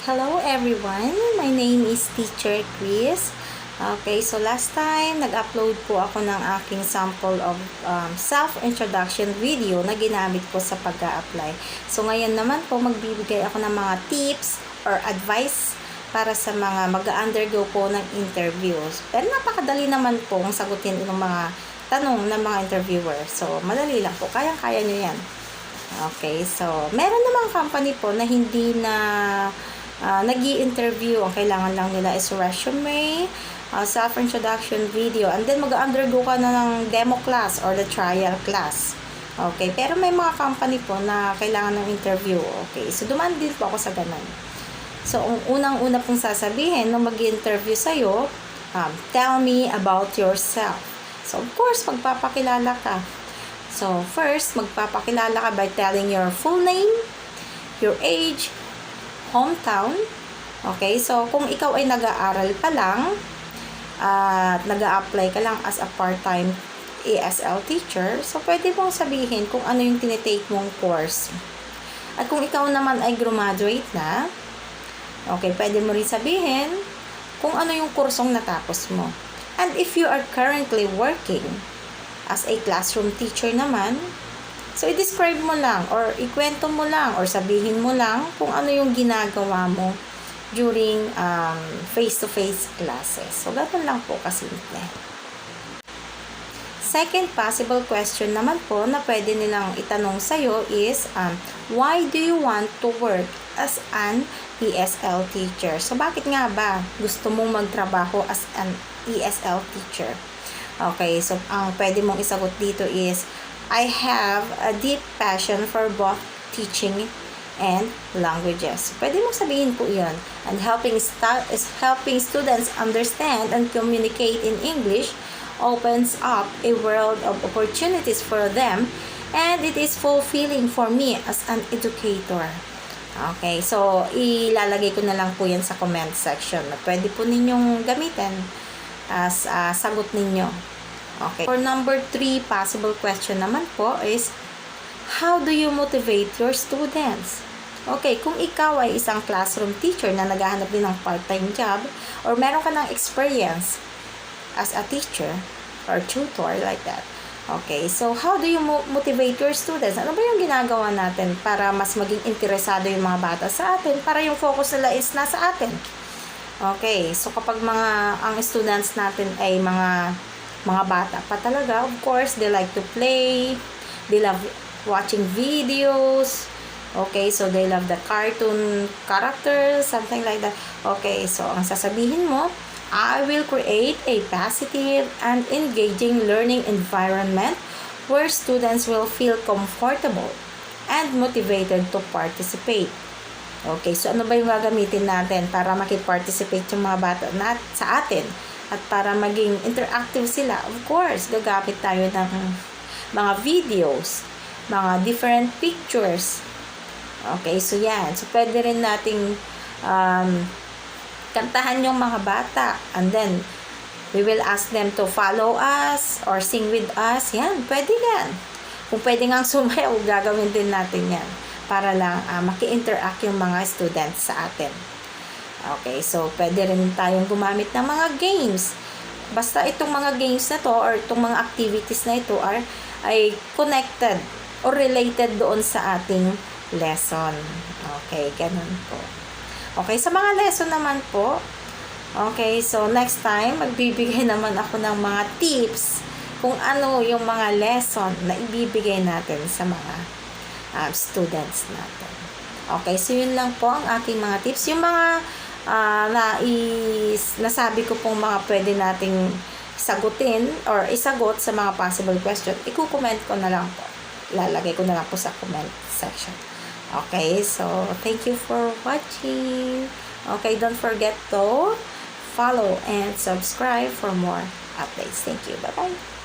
Hello everyone, my name is Teacher Chris. Okay, so last time nag-upload po ako ng aking sample of self-introduction video na ginamit ko sa pag-a-apply. So ngayon naman po magbibigay ako ng mga tips or advice para sa mga mag-undergo po ng interviews. Pero napakadali naman po ang sagutin ng mga tanong ng mga interviewer. So madali lang po, kayang-kaya nyo yan. Okay, so meron namang company po na hindi na nag-i-interview. Ang kailangan lang nila is resume, self-introduction video, and then mag-undergo ka na ng demo class or the trial class. Okay, pero may mga company po na kailangan ng interview. Okay, so dumaan din po ako sa ganun. So, ang unang-una pong sasabihin nung mag-i-interview sa'yo, tell me about yourself. So, of course, magpapakilala ka. So, first, magpapakilala ka by telling your full name, your age, hometown. Okay, so kung ikaw ay nag-aaral pa lang at nag-a-apply ka lang as a part-time ESL teacher, so pwede mong sabihin kung ano yung tinitake mong course. At kung ikaw naman ay graduate na, okay, pwede mo rin sabihin kung ano yung kursong natapos mo. And if you are currently working as a classroom teacher naman, so, i-describe mo lang or ikwento mo lang or sabihin mo lang kung ano yung ginagawa mo during face-to-face classes. So, ganoon lang po kasimple. Second possible question naman po na pwede nilang itanong sa'yo is, why do you want to work as an ESL teacher? So, bakit nga ba gusto mong magtrabaho as an ESL teacher? Okay, so, ang pwede mong isagot dito is, I have a deep passion for both teaching and languages. Pwede mong sabihin po yun. And helping students understand and communicate in English opens up a world of opportunities for them, and it is fulfilling for me as an educator. Okay, so ilalagay ko na lang po yan sa comment section. Pwede po ninyong gamitin as sagot ninyo. Okay. For number 3 possible question naman po is, how do you motivate your students? Okay, kung ikaw ay isang classroom teacher na naghahanap din ng part-time job or meron ka ng experience as a teacher or tutor like that. Okay, so how do you motivate your students? Ano ba yung ginagawa natin para mas maging interesado yung mga bata sa atin, para yung focus nila is nasa atin? Okay, so kapag ang students natin ay mga bata pa talaga, of course, they like to play, they love watching videos, okay, so they love the cartoon characters, something like that. Okay, so ang sasabihin mo, I will create a positive and engaging learning environment where students will feel comfortable and motivated to participate. Okay, so ano ba yung gagamitin natin para makipag-participate yung mga bata sa atin? At para maging interactive sila, of course, gagamit tayo ng mga videos, mga different pictures. Okay, so yan. So, pwede rin nating kantahan yung mga bata. And then, we will ask them to follow us or sing with us. Yan, pwede yan. Kung pwede nga sumayaw, gagawin din natin yan. Para lang maki-interact yung mga students sa atin. Okay, so pwede rin tayong gumamit ng mga games. Basta itong mga games na to or itong mga activities na ito ay connected or related doon sa ating lesson. Okay, ganun po. Okay, sa mga lesson naman po, okay, so next time, magbibigay naman ako ng mga tips kung ano yung mga lesson na ibibigay natin sa mga students natin. Okay, so yun lang po ang aking mga tips. Yung mga nasabi ko pong mga pwede nating sagutin or isagot sa mga possible question, i-comment ko na lang po. Lalagay ko na lang po sa comment section. Okay, so thank you for watching. Okay, don't forget to follow and subscribe for more updates. Thank you. Bye-bye.